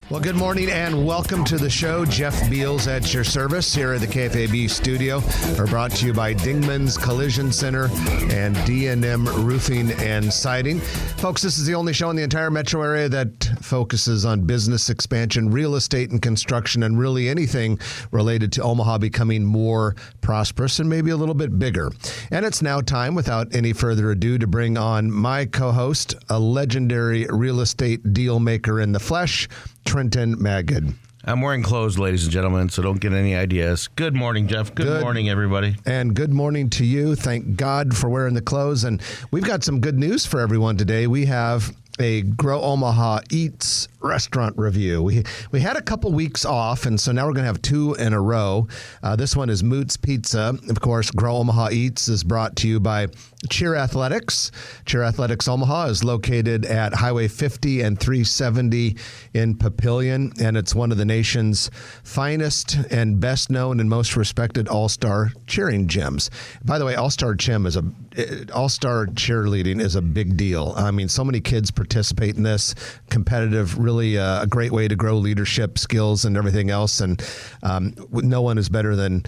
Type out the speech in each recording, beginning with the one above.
Well, good morning and welcome to the show. Jeff Beals at your service here at the KFAB studio. We're brought to you by Dingman's Collision Center and D&M Roofing and Siding. Folks, this is the only show in the entire metro area that focuses on business expansion, real estate and construction, and really anything related to Omaha becoming more prosperous and maybe a little bit bigger. And it's now time, without any further ado, to bring on my co-host, a legendary real estate deal maker in the flesh, Trenton Magid. I'm wearing clothes, ladies and gentlemen, so don't get any ideas. Good morning, Jeff. Good morning, everybody. And good morning to you. Thank God for wearing the clothes. And we've got some good news for everyone today. We have a Grow Omaha Eats restaurant review. We had a couple weeks off, and so now we're going to have two in a row. This one is Moot's Pizza. Of course, Grow Omaha Eats is brought to you by Cheer Athletics. Cheer Athletics Omaha is located at Highway 50 and 370 in Papillion, and it's one of the nation's finest and best known and most respected all-star cheering gyms. By the way, all-star cheerleading is a big deal. I mean, so many kids participate in this. Competitive, really a great way to grow leadership skills and everything else. And no one is better than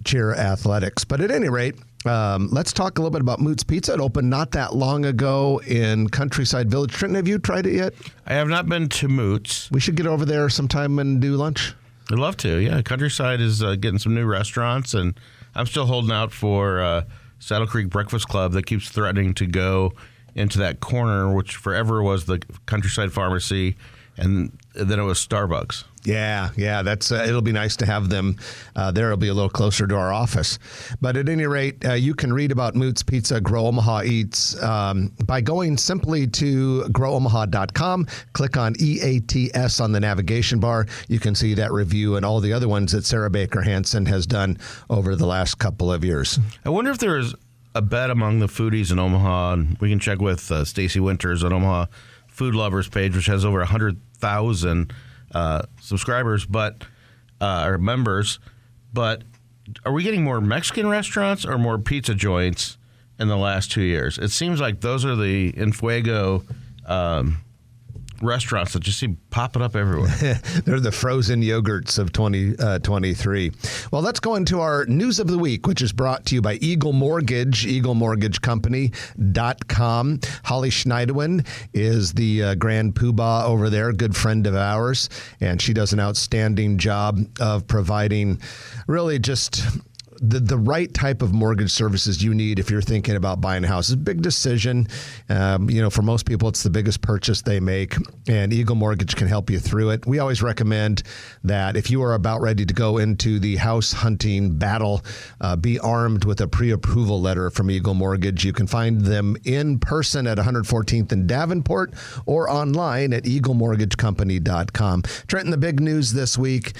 Cheer Athletics. But at any rate, let's talk a little bit about Moot's Pizza. It opened not that long ago in Countryside Village. Trenton, have you tried it yet? I have not been to Moot's. We should get over there sometime and do lunch. I'd love to, yeah. Countryside is getting some new restaurants, and I'm still holding out for Saddle Creek Breakfast Club that keeps threatening to go into that corner, which forever was the Countryside Pharmacy, and then it was Starbucks. Yeah, that's it'll be nice to have them there. It'll be a little closer to our office. But at any rate, you can read about Moot's Pizza, Grow Omaha Eats by going simply to growomaha.com. Click on EATS on the navigation bar. You can see that review and all the other ones that Sarah Baker Hansen has done over the last couple of years. I wonder if there is a bet among the foodies in Omaha, and we can check with Stacy Winters on Omaha Food Lovers page, which has over 100,000 subscribers, or members. But are we getting more Mexican restaurants or more pizza joints in the last 2 years? It seems like those are the En Fuego restaurants that just seem popping up everywhere. They're the frozen yogurts of 2023. Well, let's go into our news of the week, which is brought to you by Eagle Mortgage, eaglemortgagecompany.com. Holly Schneidewin is the grand poobah over there, good friend of ours, and she does an outstanding job of providing really just the right type of mortgage services you need if you're thinking about buying a house. It's a big decision. For most people, it's the biggest purchase they make, and Eagle Mortgage can help you through it. We always recommend that if you are about ready to go into the house hunting battle, be armed with a pre-approval letter from Eagle Mortgage. You can find them in person at 114th and Davenport or online at eaglemortgagecompany.com. Trenton, the big news this week,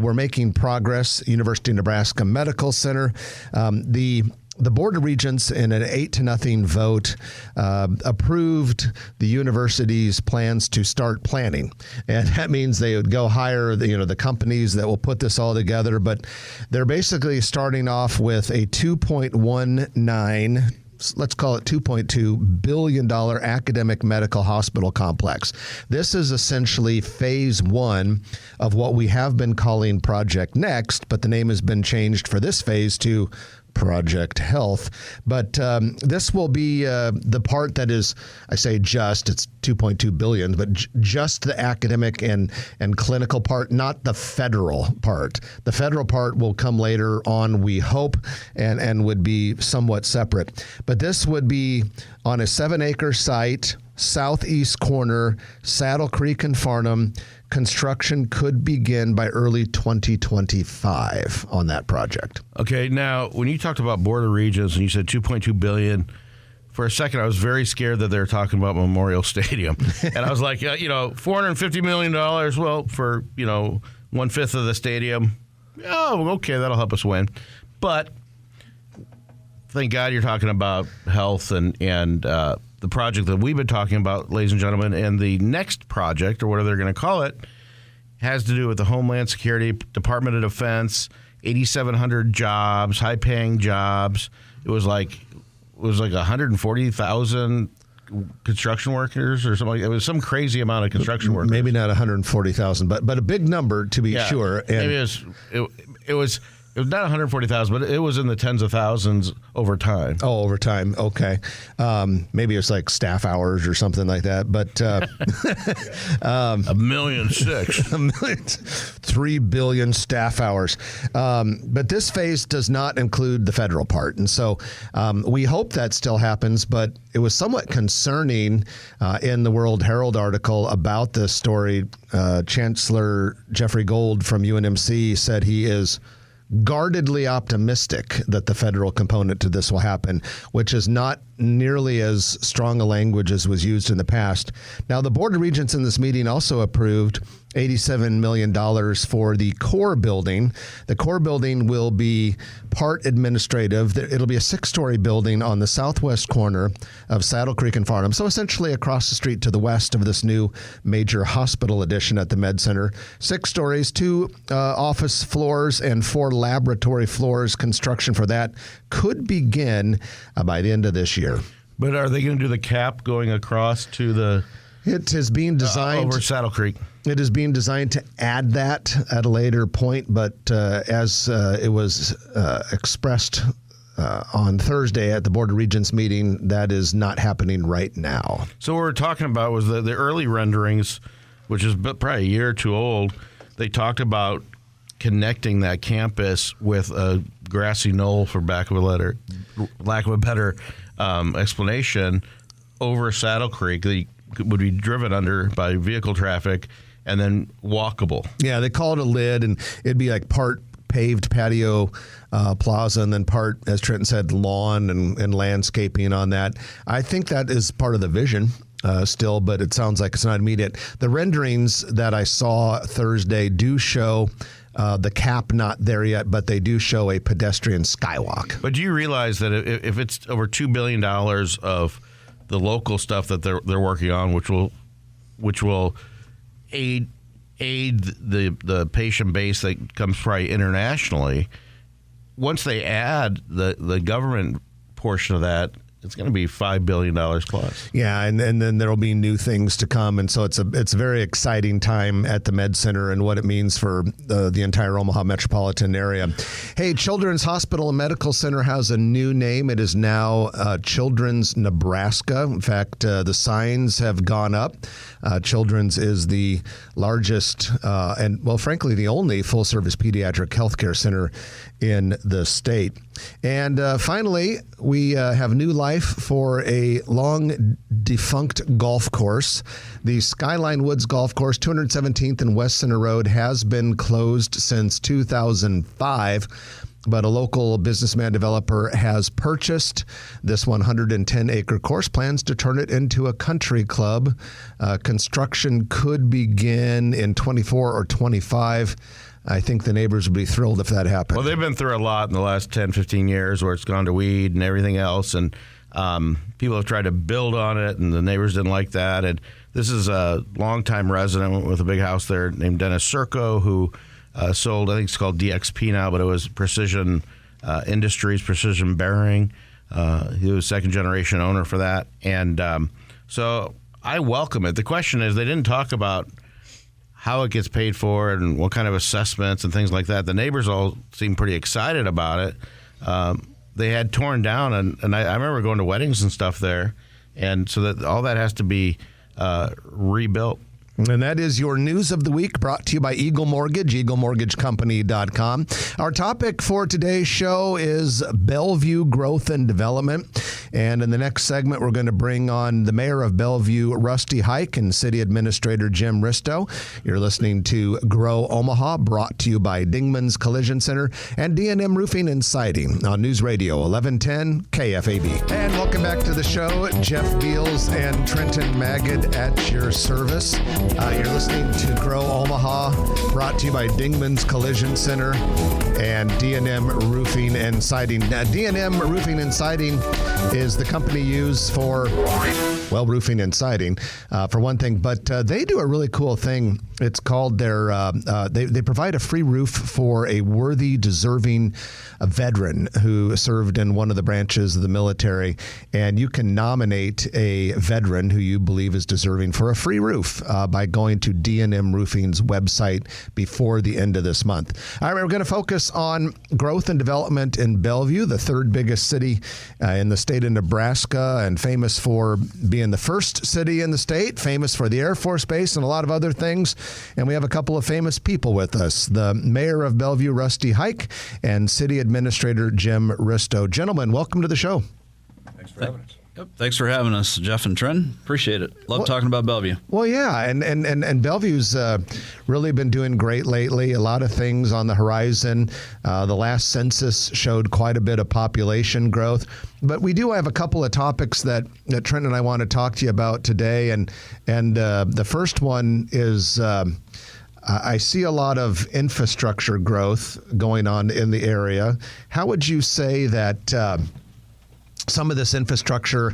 we're making progress. University of Nebraska Medical Center. The Board of Regents, in an 8-0 vote, approved the university's plans to start planning. And that means they would go hire the companies that will put this all together. But they're basically starting off with a $2.19, let's call it $2.2 billion academic medical hospital complex. This is essentially phase one of what we have been calling Project Next, but the name has been changed for this phase to Project Health. But this will be the part that is, I say just, it's $2.2 billion, but just the academic and clinical part, not the federal part. The federal part will come later on, we hope, and would be somewhat separate. But this would be on a 7-acre site, southeast corner, Saddle Creek and Farnham. Construction could begin by early 2025 on that project. Okay, now, when you talked about Board of Regents and you said $2.2 billion, for a second I was very scared that they were talking about Memorial Stadium. And I was like, $450 million, well, for, 1/5 of the stadium. Oh, okay, that'll help us win. But thank God you're talking about health and the project that we've been talking about, ladies and gentlemen, and the next project, or whatever they're going to call it, has to do with the Homeland Security, Department of Defense, 8,700 jobs, high-paying jobs. It was like 140,000 construction workers or something. It was some crazy amount of construction workers. Maybe not 140,000, but a big number to be sure. And maybe it was not 140,000, but it was in the tens of thousands over time. Oh, over time. Okay. Maybe it's like staff hours or something like that. But $1.6 million. 3 billion staff hours. But this phase does not include the federal part. And so we hope that still happens. But it was somewhat concerning in the World Herald article about this story. Chancellor Jeffrey Gold from UNMC said he is guardedly optimistic that the federal component to this will happen, which is not nearly as strong a language as was used in the past. Now, the Board of Regents in this meeting also approved $87 million for the core building. The core building will be part administrative. It'll be a 6-story building on the southwest corner of Saddle Creek and Farnham, so essentially across the street to the west of this new major hospital addition at the Med Center. 6 stories, 2 office floors, and 4 laboratory floors. Construction for that could begin by the end of this year. But are they going to do the cap going across to the... It is being designed... over Saddle Creek. It is being designed to add that at a later point, but as it was expressed on Thursday at the Board of Regents meeting, that is not happening right now. So what we're talking about was the early renderings, which is probably a year or two old. They talked about connecting that campus with a grassy knoll, for lack of a better explanation, over Saddle Creek. They would be driven under by vehicle traffic and then walkable. Yeah, they call it a lid, and it'd be like part paved patio plaza and then part, as Trenton said, lawn and landscaping on that. I think that is part of the vision still, but it sounds like it's not immediate. The renderings that I saw Thursday do show the cap not there yet, but they do show a pedestrian skywalk. But do you realize that if it's over $2 billion of the local stuff that they're working on, which will aid the patient base that comes probably internationally, once they add the government portion of that, it's going to be $5 billion plus. Yeah, and then there will be new things to come, and so it's a very exciting time at the Med Center and what it means for the entire Omaha metropolitan area. Hey, Children's Hospital and Medical Center has a new name. It is now Children's Nebraska. In fact, the signs have gone up. Children's is the largest and, well, frankly, the only full-service pediatric healthcare center in the state. And finally, we have new life for a long-defunct golf course. The Skyline Woods Golf Course, 217th and West Center Road, has been closed since 2005. But a local businessman developer has purchased this 110-acre course, plans to turn it into a country club. Construction could begin in 24 or 25. I think the neighbors would be thrilled if that happened. Well, they've been through a lot in the last 10, 15 years where it's gone to weed and everything else. And people have tried to build on it, and the neighbors didn't like that. And this is a longtime resident with a big house there named Dennis Serco, who sold, I think it's called DXP now, but it was Precision Industries, Precision Bearing. He was second-generation owner for that. And so I welcome it. The question is, they didn't talk about how it gets paid for and what kind of assessments and things like that. The neighbors all seem pretty excited about it. They had torn down, and I remember going to weddings and stuff there, and so that all that has to be rebuilt. And that is your news of the week, brought to you by Eagle Mortgage, eaglemortgagecompany.com. Our topic for today's show is Bellevue growth and development. And in the next segment, we're going to bring on the mayor of Bellevue, Rusty Hike, and city administrator Jim Ristow. You're listening to Grow Omaha, brought to you by Dingman's Collision Center and D&M Roofing and Siding on News Radio 1110 KFAB. And welcome back to the show. Jeff Beals and Trenton Magid at your service. You're listening to Grow Omaha, brought to you by Dingman's Collision Center and D&M Roofing and Siding. Now, D&M Roofing and Siding is the company used for Well, roofing and siding, for one thing. But they do a really cool thing. It's called they provide a free roof for a worthy, deserving veteran who served in one of the branches of the military. And you can nominate a veteran who you believe is deserving for a free roof by going to D&M Roofing's website before the end of this month. All right, we're going to focus on growth and development in Bellevue, the third biggest city in the state of Nebraska, and famous for being the first city in the state, famous for the Air Force Base and a lot of other things. And we have a couple of famous people with us, the mayor of Bellevue, Rusty Hike, and city administrator Jim Ristow. Gentlemen, welcome to the show. Thanks for having us. Yep. Thanks for having us, Jeff and Trent. Appreciate it. Love talking about Bellevue. Well, yeah, and Bellevue's really been doing great lately. A lot of things on the horizon. The last census showed quite a bit of population growth. But we do have a couple of topics that Trent and I want to talk to you about today. And the first one is I see a lot of infrastructure growth going on in the area. How would you say that some of this infrastructure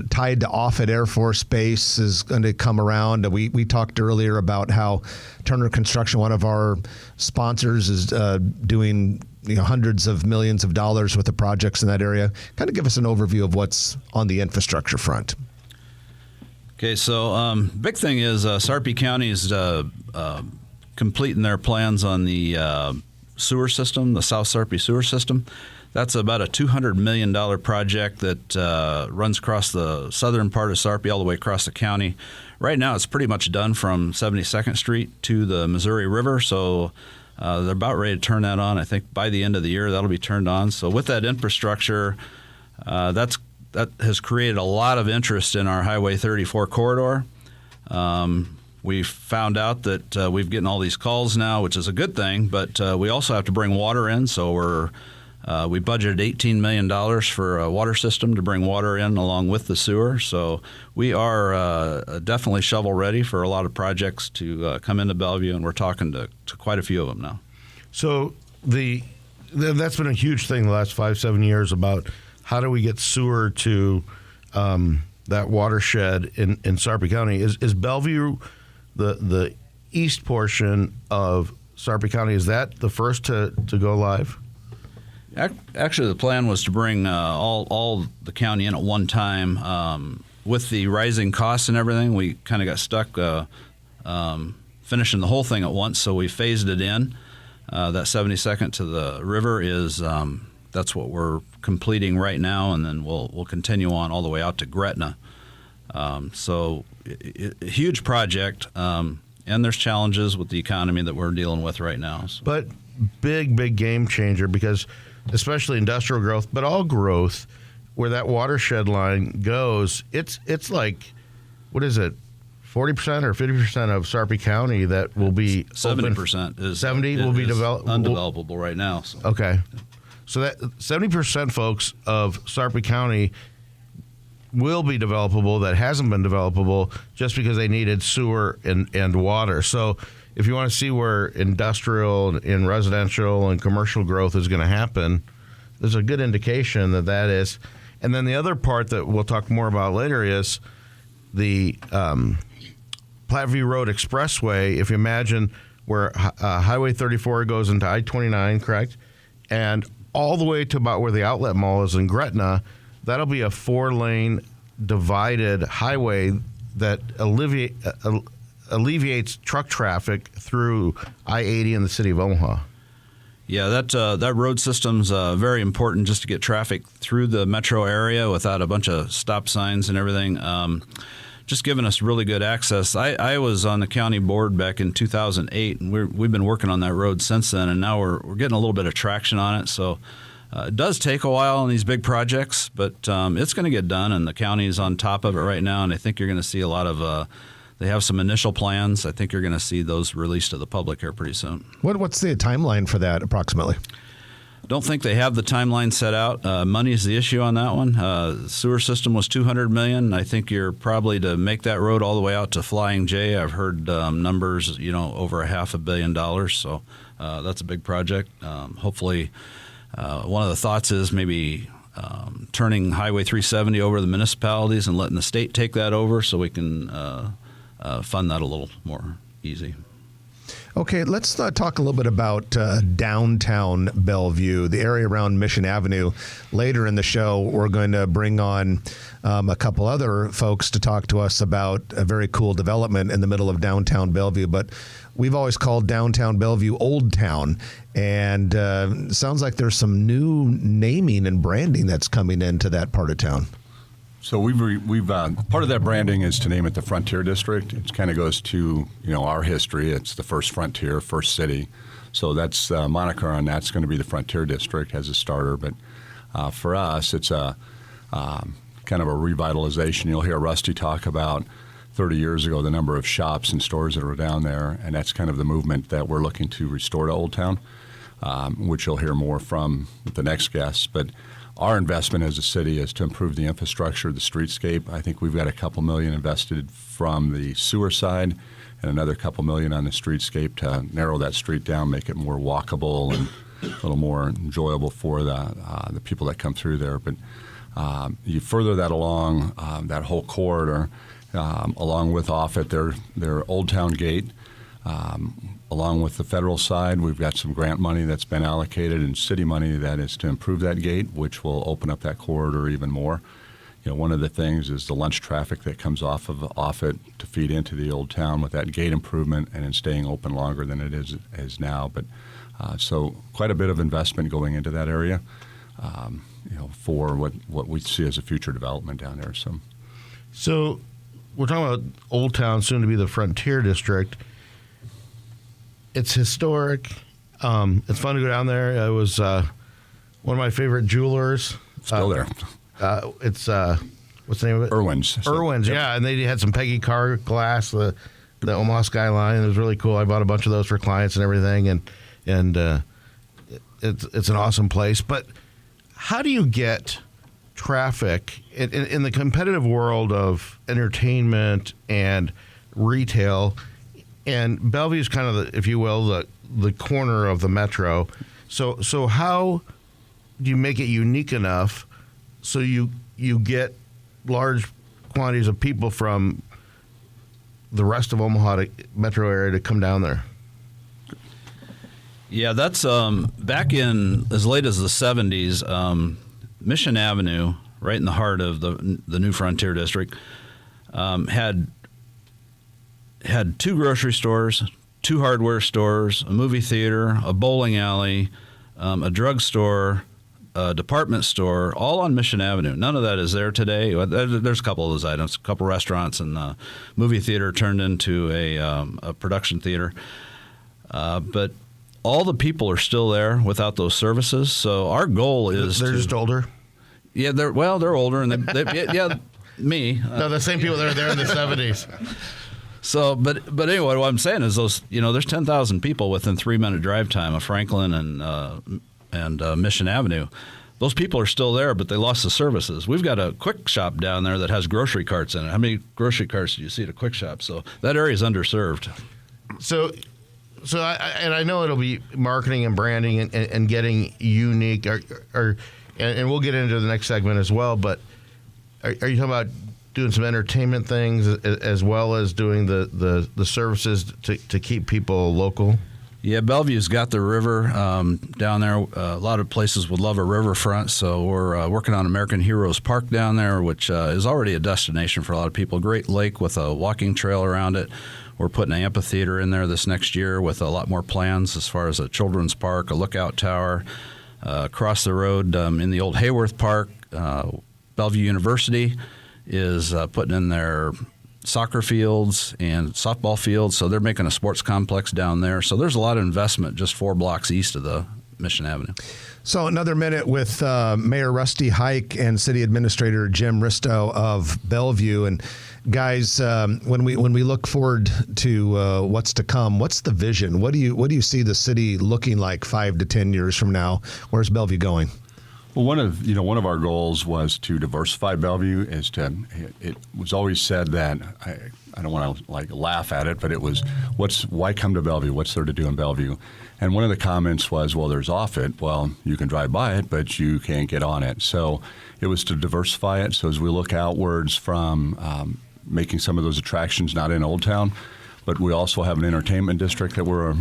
tied to Offutt Air Force Base is going to come around? We talked earlier about how Turner Construction, one of our sponsors, is doing hundreds of millions of dollars worth of projects in that area. Kind of give us an overview of what's on the infrastructure front. Okay, so big thing is Sarpy County is completing their plans on the sewer system, the South Sarpy sewer system. That's about a $200 million project that runs across the southern part of Sarpy all the way across the county. Right now, it's pretty much done from 72nd Street to the Missouri River, so they're about ready to turn that on. I think by the end of the year, that'll be turned on. So with that infrastructure, that has created a lot of interest in our Highway 34 corridor. We found out that we've getting all these calls now, which is a good thing, but we also have to bring water in, so we budgeted $18 million for a water system to bring water in along with the sewer. So we are definitely shovel ready for a lot of projects to come into Bellevue, and we're talking to quite a few of them now. So that's been a huge thing the last 5-7 years about how do we get sewer to that watershed in Sarpy County. Is Bellevue the east portion of Sarpy County? Is that the first to go live? Actually, the plan was to bring all the county in at one time. With the rising costs and everything, we kind of got stuck finishing the whole thing at once, so we phased it in. That 72nd to the river is that's what we're completing right now, and then we'll continue on all the way out to Gretna. So a huge project, and there's challenges with the economy that we're dealing with right now. So. But big game changer, because especially industrial growth, but all growth, where that watershed line goes, it's like, what is it, 40% or 50% of Sarpy County that will be 70% is 70 will be undevelopable right now. So. Okay, so that 70%, folks, of Sarpy County will be developable that hasn't been developable just because they needed sewer and water. So if you want to see where industrial and residential and commercial growth is going to happen, there's a good indication that is. And then the other part that we'll talk more about later is the Platteview Road Expressway. If you imagine where Highway 34 goes into I-29, correct? And all the way to about where the outlet mall is in Gretna, that'll be a 4-lane divided highway that alleviates truck traffic through I-80 in the city of Omaha. Yeah, that road system's very important just to get traffic through the metro area without a bunch of stop signs and everything. Just giving us really good access. I was on the county board back in 2008, and we've been working on that road since then, and now we're getting a little bit of traction on it. So it does take a while on these big projects, but it's going to get done, and the county is on top of it right now, and I think you're going to see a lot of they have some initial plans. I think you're going to see those released to the public here pretty soon. What's the timeline for that approximately? Don't think they have the timeline set out. Money is the issue on that one. The sewer system was $200 million. I think you're probably to make that road all the way out to Flying J. I've heard numbers, over $500 million. So that's a big project. Hopefully, one of the thoughts is maybe turning Highway 370 over to the municipalities and letting the state take that over so we can fund that a little more easy. Okay, let's talk a little bit about downtown Bellevue, the area around Mission Avenue. Later in the show, we're going to bring on a couple other folks to talk to us about a very cool development in the middle of downtown Bellevue. But we've always called downtown Bellevue Old Town, and sounds like there's some new naming and branding that's coming into that part of town. So we've part of that branding is to name it the Frontier District. It kind of goes to our history. It's the first frontier, first city. So that's the moniker on that's going to be the Frontier District as a starter. But for us, it's a kind of a revitalization. You'll hear Rusty talk about 30 years ago the number of shops and stores that were down there, and that's kind of the movement that we're looking to restore to Old Town, which you'll hear more from the next guests. But our investment as a city is to improve the infrastructure, the streetscape. I think we've got a couple million invested from the sewer side and another couple million on the streetscape to narrow that street down, make it more walkable and a little more enjoyable for the people that come through there. But you further that along that whole corridor, along with Offutt, their Old Town Gate. Along with the federal side, we've got some grant money that's been allocated and city money that is to improve that gate, which will open up that corridor even more. One of the things is the lunch traffic that comes off of Offutt to feed into the Old Town with that gate improvement and in staying open longer than it is now. But so quite a bit of investment going into that area, for what we see as a future development down there. So we're talking about Old Town, soon to be the Frontier District. It's historic. It's fun to go down there. It was one of my favorite jewelers. Still there. It's what's the name of it? Irwin's. Irwin's, Yep. yeah. And they had some Peggy Carr glass, the Omaha skyline. It was really cool. I bought a bunch of those for clients and everything, and it's an awesome place. But how do you get traffic in the competitive world of entertainment and retail? And Bellevue is kind of the, if you will, the corner of the metro. So how do you make it unique enough so you get large quantities of people from the rest of Omaha metro area to come down there? Yeah, that's back in as late as the 70s, Mission Avenue, right in the heart of the new Frontier District, had two grocery stores, two hardware stores, a movie theater, a bowling alley, a drugstore, a department store, all on Mission Avenue. None of that is there today. There's a couple of those items, a couple restaurants, and the movie theater turned into a production theater. But all the people are still there without those services. So our goal is they're just older. Yeah, they're older, and me. No, the same people that were there in the 70s. So, but anyway, what I'm saying is there's 10,000 people within 3-minute drive time of Franklin and Mission Avenue. Those people are still there, but they lost the services. We've got a Quick Shop down there that has grocery carts in it. How many grocery carts do you see at a Quick Shop? So that area is underserved. So I know it'll be marketing and branding and getting unique, and we'll get into the next segment as well. But are you talking about doing some entertainment things as well as doing the services to keep people local? Yeah, Bellevue's got the river down there. A lot of places would love a riverfront, so we're working on American Heroes Park down there, which is already a destination for a lot of people. Great lake with a walking trail around it. We're putting an amphitheater in there this next year with a lot more plans as far as a children's park, a lookout tower. Across the road in the old Hayworth Park, Bellevue University is putting in their soccer fields and softball fields, so they're making a sports complex down there. So there's a lot of investment just 4 blocks east of the Mission Avenue. So another minute with Mayor Rusty Hike and City Administrator Jim Ristow of Bellevue. And guys, when we look forward to what's to come, what's the vision? What do you see the city looking like 5 to 10 years from now? Where's Bellevue going? Well, one of our goals was to diversify Bellevue. It was always said that I don't want to laugh at it, but it was why come to Bellevue? What's there to do in Bellevue? And one of the comments was, well, there's Offutt. Well, you can drive by it, but you can't get on it. So it was to diversify it. So as we look outwards from making some of those attractions not in Old Town, but we also have an entertainment district that we're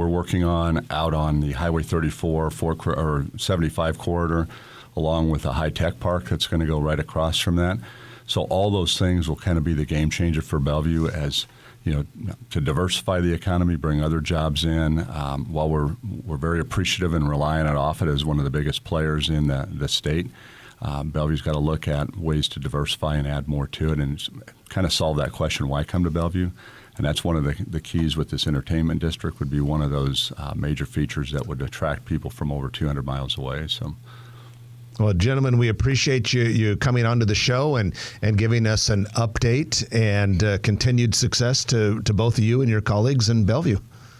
working on out on the Highway 34 or 75 corridor, along with a high-tech park that's going to go right across from that. So all those things will kind of be the game changer for Bellevue as, to diversify the economy, bring other jobs in. While we're very appreciative and reliant on Offutt as one of the biggest players in the state, Bellevue's got to look at ways to diversify and add more to it and kind of solve that question, why come to Bellevue? And that's one of the keys with this entertainment district would be one of those major features that would attract people from over 200 miles away. So, well, gentlemen, we appreciate you coming onto the show and giving us an update and continued success to both of you and your colleagues in Bellevue.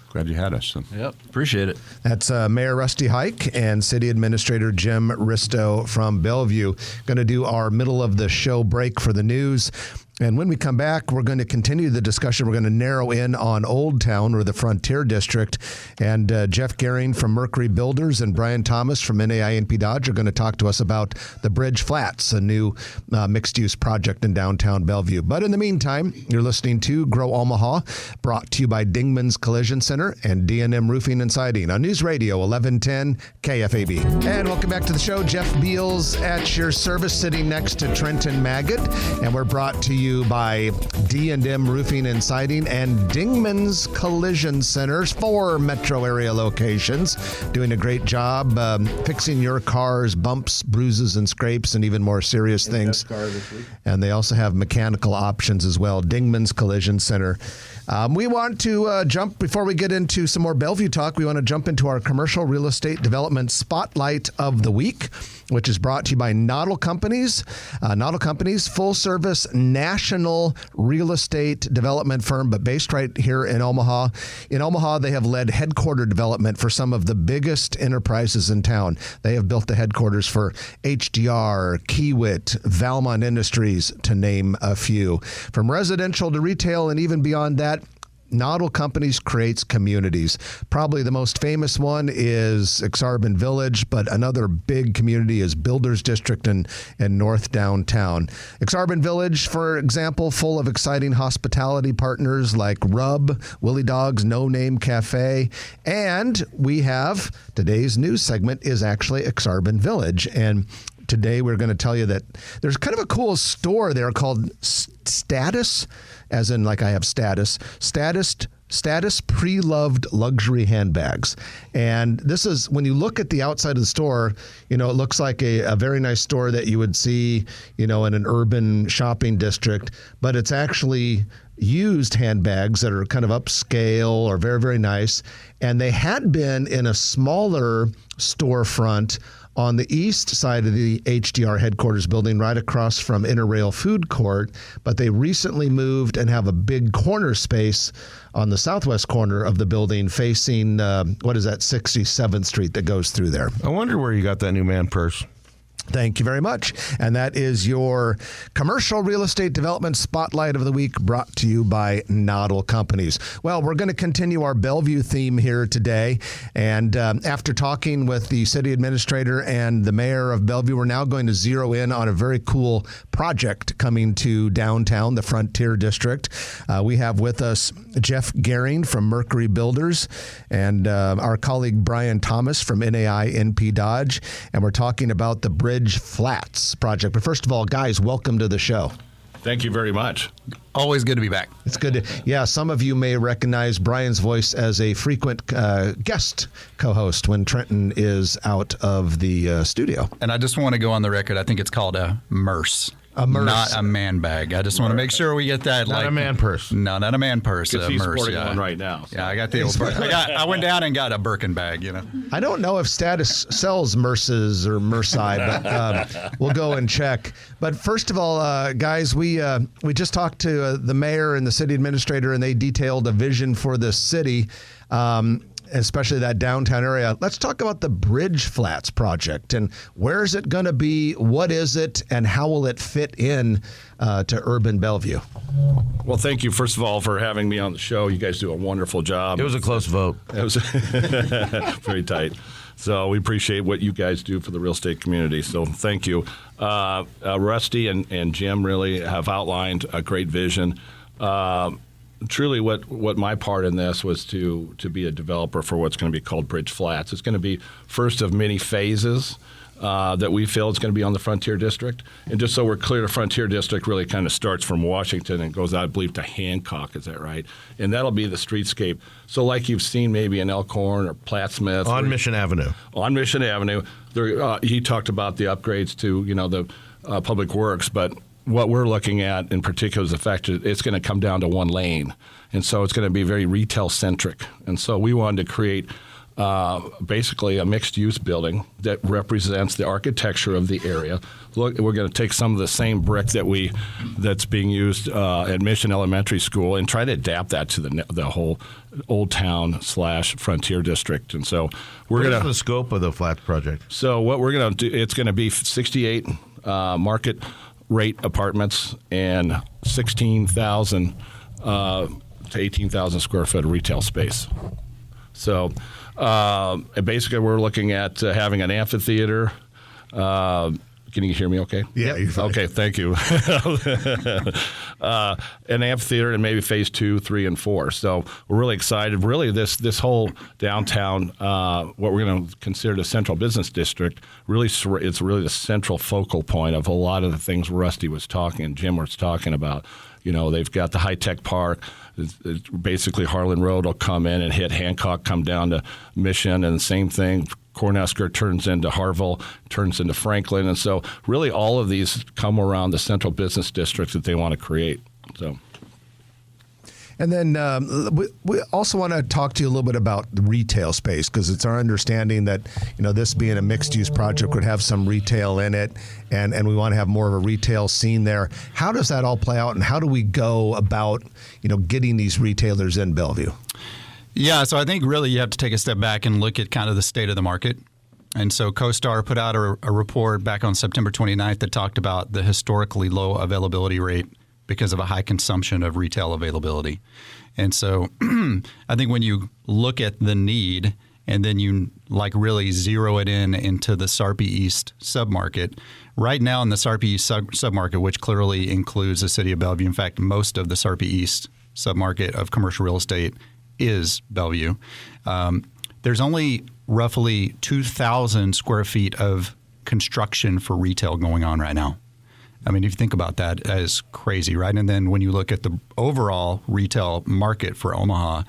Glad you had us. So. Yep, appreciate it. That's Mayor Rusty Hike and City Administrator Jim Ristow from Bellevue. Going to do our middle of the show break for the news. And when we come back, we're going to continue the discussion. We're going to narrow in on Old Town or the Frontier District. And Jeff Gehring from Mercury Builders and Bryan Thomas from NAINP Dodge are going to talk to us about the Bridge Flats, a new mixed-use project in downtown Bellevue. But in the meantime, you're listening to Grow Omaha, brought to you by Dingman's Collision Center and D&M Roofing and Siding on News Radio 1110 KFAB. And welcome back to the show. Jeff Beals at your service, sitting next to Trenton Maggot. And we're brought to you by D&M Roofing and Siding and Dingman's Collision Centers, 4 metro area locations, doing a great job fixing your car's bumps, bruises, and scrapes, and even more serious things. And they also have mechanical options as well. Dingman's Collision Center. We want to jump, before we get into some more Bellevue talk, we want to jump into our commercial real estate development spotlight of the week, which is brought to you by Noddle Companies. Noddle Companies, full-service national real estate development firm, but based right here in Omaha. In Omaha, they have led headquarter development for some of the biggest enterprises in town. They have built the headquarters for HDR, Kiewit, Valmont Industries, to name a few. From residential to retail and even beyond that, Noddle Companies creates communities. Probably the most famous one is Exarban Village, but another big community is Builders District in North Downtown. Exarban Village, for example, full of exciting hospitality partners like Rub, Willie Dog's No Name Cafe, and we have today's news segment is actually Exarban Village. And today we're going to tell you that there's kind of a cool store there called Status, as in like I have Status pre-loved luxury handbags. And this is, when you look at the outside of the store, it looks like a very nice store that you would see, in an urban shopping district, but it's actually used handbags that are kind of upscale or very, very nice. And they had been in a smaller storefront on the east side of the HDR headquarters building, right across from Interrail Food Court, but they recently moved and have a big corner space on the southwest corner of the building facing, 67th Street that goes through there. I wonder where you got that new man purse. Thank you very much. And that is your commercial real estate development spotlight of the week, brought to you by Noddle Companies. Well, we're going to continue our Bellevue theme here today. And after talking with the city administrator and the mayor of Bellevue, we're now going to zero in on a very cool project coming to downtown, the Frontier District. We have with us Jeff Gehring from Mercury Builders and our colleague Bryan Thomas from NAINP Dodge. And we're talking about the Bridge Flats project. But first of all, guys, welcome to the show. Thank you very much. Always good to be back. It's good to, some of you may recognize Bryan's voice as a frequent guest co-host when Trenton is out of the studio. And I just want to go on the record, I think it's called a MERS. A MERS. Not a man bag. I just want to make sure we get that. Not a man purse. No, not a man purse. Because he's MERS, sporting one right now. So. Yeah, I got the old I went down and got a Birkin bag, I don't know if Status sells MERSes or MERSI, but we'll go and check. But first of all, guys, we just talked to the mayor and the city administrator, and they detailed a vision for the city. especially that downtown area. Let's talk about the Bridge Flats project and where is it going to be? What is it? And how will it fit in to urban Bellevue? Well, thank you, first of all, for having me on the show. You guys do a wonderful job. It was a close vote. It was very tight. So we appreciate what you guys do for the real estate community. So thank you. Rusty and Jim really have outlined a great vision. Truly, what my part in this was to be a developer for what's going to be called Bridge Flats. It's going to be first of many phases that we feel it's going to be on the Frontier District. And just so we're clear, the Frontier District really kind of starts from Washington and goes out, I believe, to Hancock. Is that right? And that'll be the streetscape. So like you've seen maybe in Elkhorn or Plattsmouth. On Mission Avenue. On Mission Avenue. There, he talked about the upgrades to, the public works, but what we're looking at in particular is the fact that it's going to come down to one lane. And so it's going to be very retail-centric. And so we wanted to create basically a mixed-use building that represents the architecture of the area. Look, we're going to take some of the same brick that's being used at Mission Elementary School and try to adapt that to the whole Old Town / Frontier District. And so we're going to the scope of the Flats project. So what we're going to do, it's going to be 68 market rate apartments and 16,000 to 18,000 square foot of retail space. So basically, we're looking at having an amphitheater. Can you hear me okay? Yeah, you're fine. Okay, thank you. An amphitheater and maybe phase 2, 3, and 4. So we're really excited. Really, this whole downtown, what we're going to consider the central business district, it's really the central focal point of a lot of the things Rusty was talking and Jim was talking about. They've got the high-tech park. Basically, Harlan Road will come in and hit Hancock, come down to Mission, and the same thing. Cornhusker turns into Harville, turns into Franklin. And so really all of these come around the central business district that they want to create. So. And then we also want to talk to you a little bit about the retail space, because it's our understanding that, this being a mixed-use project would have some retail in it, and we want to have more of a retail scene there. How does that all play out, and how do we go about, getting these retailers in Bellevue? Yeah, so I think really you have to take a step back and look at kind of the state of the market. And so CoStar put out a report back on September 29th that talked about the historically low availability rate because of a high consumption of retail availability. And so I think when you look at the need and then you really zero it into the Sarpy East submarket, right now in the Sarpy East submarket, which clearly includes the city of Bellevue, in fact, most of the Sarpy East submarket of commercial real estate is Bellevue. There's only roughly 2,000 square feet of construction for retail going on right now. I mean, if you think about that, that is crazy, right? And then when you look at the overall retail market for Omaha,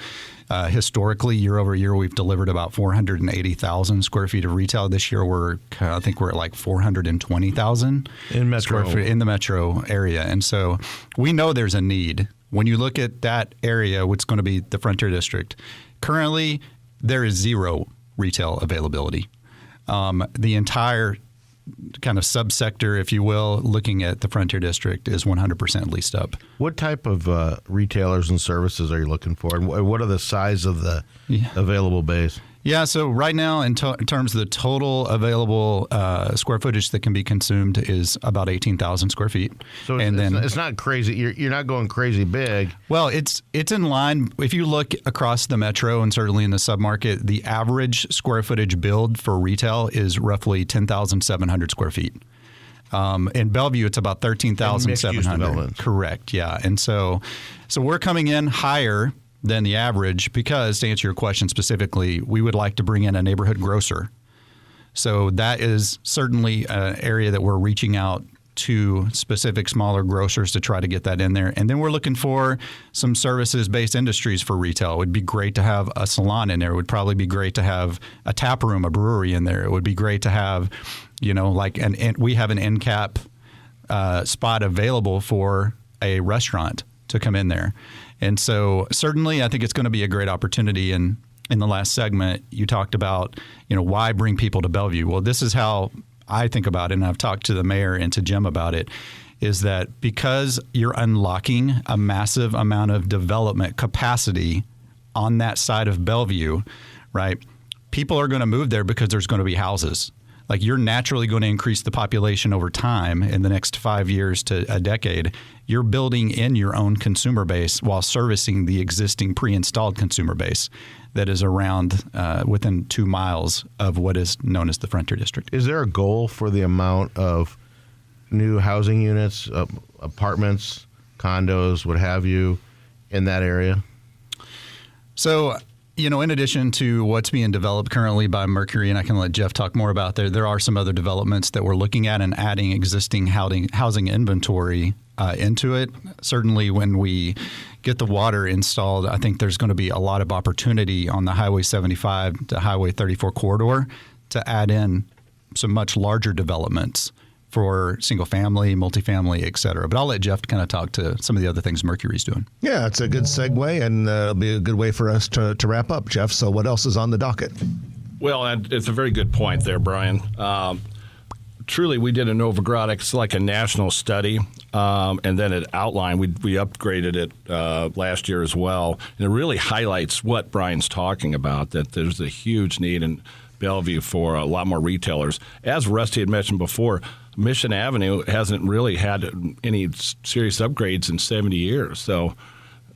historically, year over year, we've delivered about 480,000 square feet of retail. This year, I think we're at like 420,000 square feet in the metro area. And so we know there's a need. When you look at that area, what's going to be the Frontier District, currently there is zero retail availability. The entire kind of subsector, if you will, looking at the Frontier District is 100% leased up. What type of retailers and services are you looking for, and what are the size of the available base? Yeah, so right now, in terms of the total available square footage that can be consumed is about 18,000 square feet. So it's not crazy. You're not going crazy big. Well, it's in line. If you look across the metro and certainly in the submarket, the average square footage build for retail is roughly 10,700 square feet. In Bellevue, it's about 13,700. Correct, yeah. And so we're coming in higher than the average because, to answer your question specifically, we would like to bring in a neighborhood grocer. So that is certainly an area that we're reaching out to specific smaller grocers to try to get that in there. And then we're looking for some services-based industries for retail. It would be great to have a salon in there. It would probably be great to have a tap room, a brewery in there. It would be great to have, we have an end cap spot available for a restaurant to come in there. And so certainly I think it's going to be a great opportunity. And in the last segment, you talked about, why bring people to Bellevue? Well, this is how I think about it, and I've talked to the mayor and to Jim about it, is that because you're unlocking a massive amount of development capacity on that side of Bellevue, right? People are going to move there because there's going to be houses. Like, you're naturally going to increase the population over time in the next 5 years to a decade. You're building in your own consumer base while servicing the existing pre-installed consumer base that is around within 2 miles of what is known as the Frontier District. Is there a goal for the amount of new housing units, apartments, condos, what have you, in that area? So, in addition to what's being developed currently by Mercury, and I can let Jeff talk more about there are some other developments that we're looking at and adding existing housing inventory into it. Certainly when we get the water installed, I think there's going to be a lot of opportunity on the Highway 75 to Highway 34 corridor to add in some much larger developments for single family, multifamily, et cetera. But I'll let Jeff kind of talk to some of the other things Mercury's doing. Yeah, it's a good segue, and it'll be a good way for us to wrap up, Jeff. So what else is on the docket? Well, and it's a very good point there, Brian. Truly, we did a Novogradac, like a national study, and then it outlined, we upgraded it last year as well, and it really highlights what Brian's talking about, that there's a huge need in Bellevue for a lot more retailers. As Rusty had mentioned before, Mission Avenue hasn't really had any serious upgrades in 70 years. So,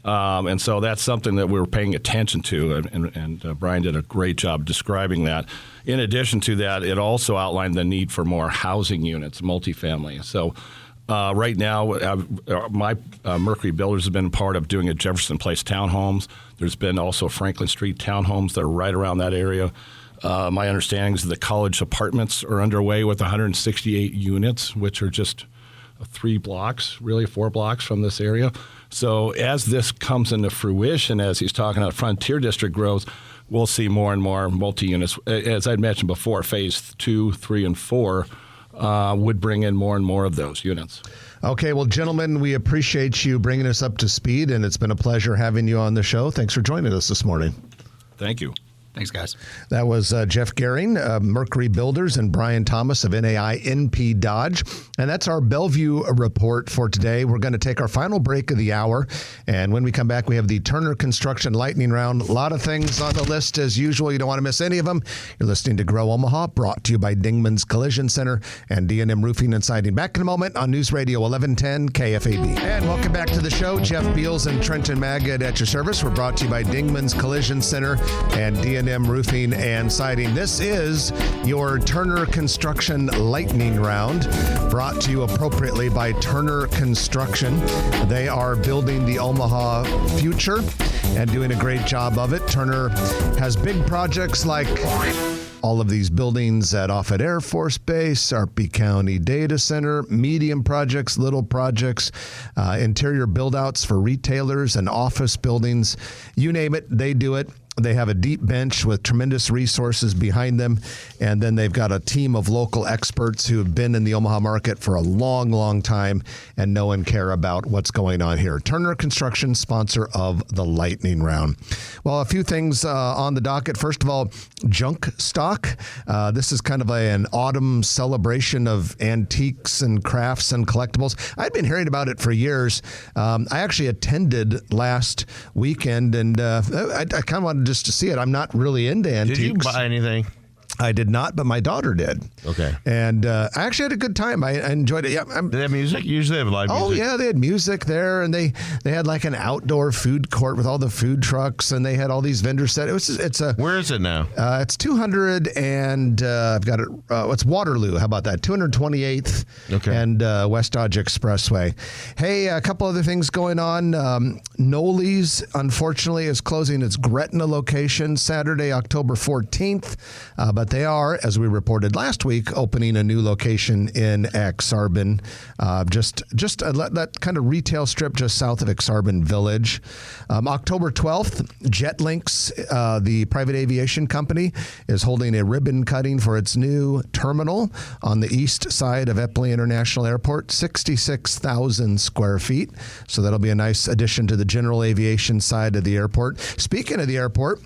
and so that's something that we're paying attention to, and Bryan did a great job describing that. In addition to that, it also outlined the need for more housing units, multifamily. So right now, my Mercury Builders have been part of doing a Jefferson Place townhomes. There's been also Franklin Street townhomes that are right around that area. My understanding is the college apartments are underway with 168 units, which are just 4 blocks from this area. So as this comes into fruition, as he's talking about Frontier District grows, we'll see more and more multi-units. As I'd mentioned before, phase 2, 3, and 4 would bring in more and more of those units. Okay, well, gentlemen, we appreciate you bringing us up to speed, and it's been a pleasure having you on the show. Thanks for joining us this morning. Thank you. Thanks, guys. That was Jeff Gehring, Mercury Builders, and Bryan Thomas of NAI NP Dodge. And that's our Bellevue report for today. We're going to take our final break of the hour. And when we come back, we have the Turner Construction Lightning Round. A lot of things on the list as usual. You don't want to miss any of them. You're listening to Grow Omaha, brought to you by Dingman's Collision Center and D&M Roofing and Siding. Back in a moment on News Radio 1110 KFAB. And welcome back to the show. Jeff Beals and Trenton Magid at your service. We're brought to you by Dingman's Collision Center and D&M Roofing and Siding. This is your Turner Construction Lightning Round, brought to you appropriately by Turner Construction. They are building the Omaha future and doing a great job of it. Turner has big projects like all of these buildings at Offutt Air Force Base, Sarpy County Data Center, medium projects, little projects, interior build-outs for retailers and office buildings. You name it, they do it. They have a deep bench with tremendous resources behind them, and then they've got a team of local experts who have been in the Omaha market for a long, long time and know and care about what's going on here. Turner Construction, sponsor of the Lightning Round. Well, a few things on the docket. First of all, junk stock. This is kind of an autumn celebration of antiques and crafts and collectibles. I'd been hearing about it for years. I actually attended last weekend, and I kind of wanted just to see it. I'm not really into antiques. Did you buy anything? I did not, but my daughter did. Okay. And I actually had a good time. I enjoyed it. Yeah. Did they have music? Usually they have live music. Oh, yeah. They had music there, and they had like an outdoor food court with all the food trucks, and they had all these vendors set. Where is it now? It's 200 and I've got it. It's Waterloo. How about that? 228th and West Dodge Expressway. Hey, a couple other things going on. Noli's, unfortunately, is closing its Gretna location Saturday, October 14th. But they are, as we reported last week, opening a new location in Exarban, just that kind of retail strip just south of Exarban Village. October 12th, JetLinks, the private aviation company, is holding a ribbon cutting for its new terminal on the east side of Eppley International Airport, 66,000 square feet. So that'll be a nice addition to the general aviation side of the airport. Speaking of the airport,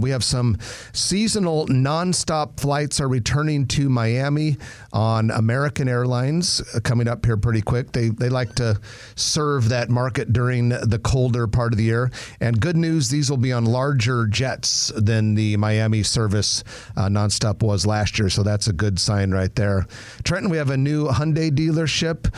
We have some seasonal nonstop flights are returning to Miami on American Airlines coming up here pretty quick. They like to serve that market during the colder part of the year. And good news, these will be on larger jets than the Miami service nonstop was last year. So that's a good sign right there. Trenton, we have a new Hyundai dealership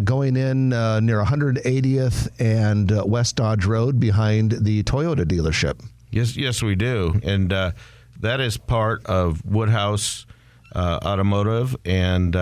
going in near 180th and West Dodge Road behind the Toyota dealership. Yes, we do. And that is part of Woodhouse Automotive. And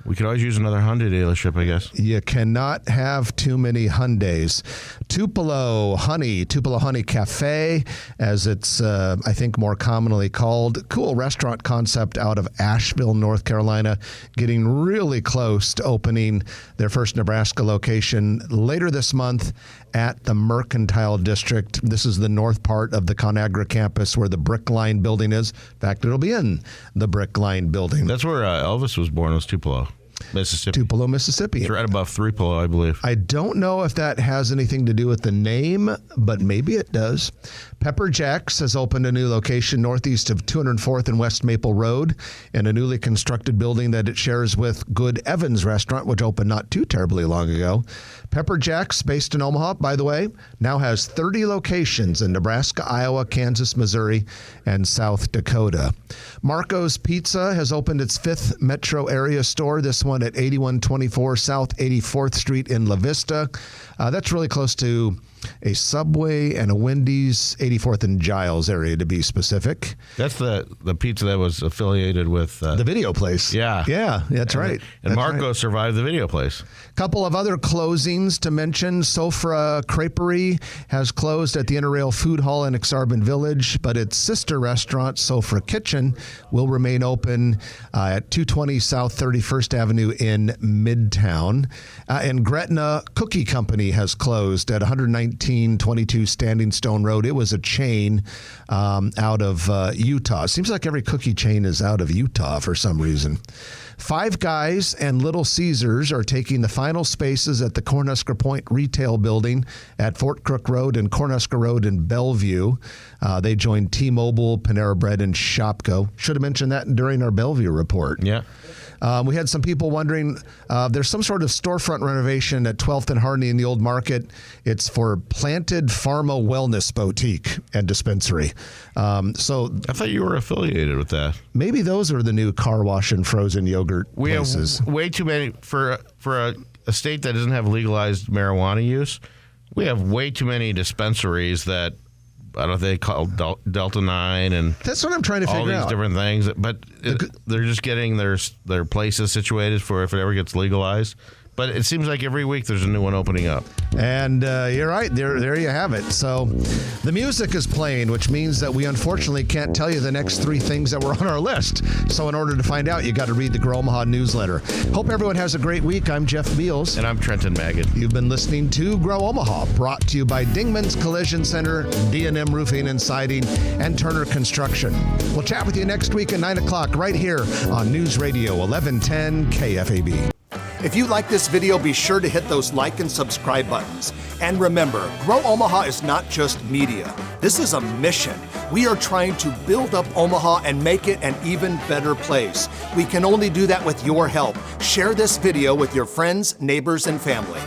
we could always use another Hyundai dealership, I guess. You cannot have too many Hyundais. Tupelo Honey Cafe, as it's, I think, more commonly called. Cool restaurant concept out of Asheville, North Carolina, getting really close to opening their first Nebraska location later this month at the Mercantile District. This is the north part of the ConAgra campus where the Brick Line building is. In fact, it'll be in the Brick Line building. That's where Elvis was born, was Tupelo, Mississippi. Tupelo, Mississippi. It's right above Three-Polo, I believe. I don't know if that has anything to do with the name, but maybe it does. Pepper Jack's has opened a new location northeast of 204th and West Maple Road in a newly constructed building that it shares with Good Evans Restaurant, which opened not too terribly long ago. Pepper Jack's, based in Omaha, by the way, now has 30 locations in Nebraska, Iowa, Kansas, Missouri, and South Dakota. Marco's Pizza has opened its 5th metro area store, this one at 8124 South 84th Street in La Vista. That's really close to a Subway and a Wendy's, 84th and Giles area to be specific. That's the pizza that was affiliated with the video place. Yeah. Yeah, that's right. And That's Marco right. survived the video place. Couple of other closings to mention. Sofra Creperie has closed at the Interrail Food Hall in Exarban Village, but its sister restaurant, Sofra Kitchen, will remain open at 220 South 31st Avenue in Midtown. And Gretna Cookie Company has closed at 11922 Standing Stone Road. It was a chain out of Utah. It seems like every cookie chain is out of Utah for some reason. Five Guys and Little Caesars are taking the final spaces at the Cornhusker Point Retail Building at Fort Crook Road and Cornhusker Road in Bellevue. They joined T-Mobile, Panera Bread, and Shopko. Should have mentioned that during our Bellevue report. Yeah. We had some people wondering, there's some sort of storefront renovation at 12th and Harney in the Old Market. It's for Planted Pharma Wellness Boutique and Dispensary. So I thought you were affiliated with that. maybe those are the new car wash and frozen yogurt We places. have way too many for a state that doesn't have legalized marijuana use. We have way too many dispensaries that I don't know if they call Delta 9 and That's what I'm trying to all figure these out. different things. But they're just getting their places situated for if it ever gets legalized. But it seems like every week there's a new one opening up. And you're right. There you have it. So the music is playing, which means that we unfortunately can't tell you the next three things that were on our list. So in order to find out, you got to read the Grow Omaha newsletter. Hope everyone has a great week. I'm Jeff Beals. And I'm Trenton Magid. You've been listening to Grow Omaha, brought to you by Dingman's Collision Center, D&M Roofing and Siding, and Turner Construction. We'll chat with you next week at 9 o'clock right here on News Radio 1110 KFAB. If you like this video, be sure to hit those like and subscribe buttons. And remember, Grow Omaha is not just media. This is a mission. We are trying to build up Omaha and make it an even better place. We can only do that with your help. Share this video with your friends, neighbors, and family.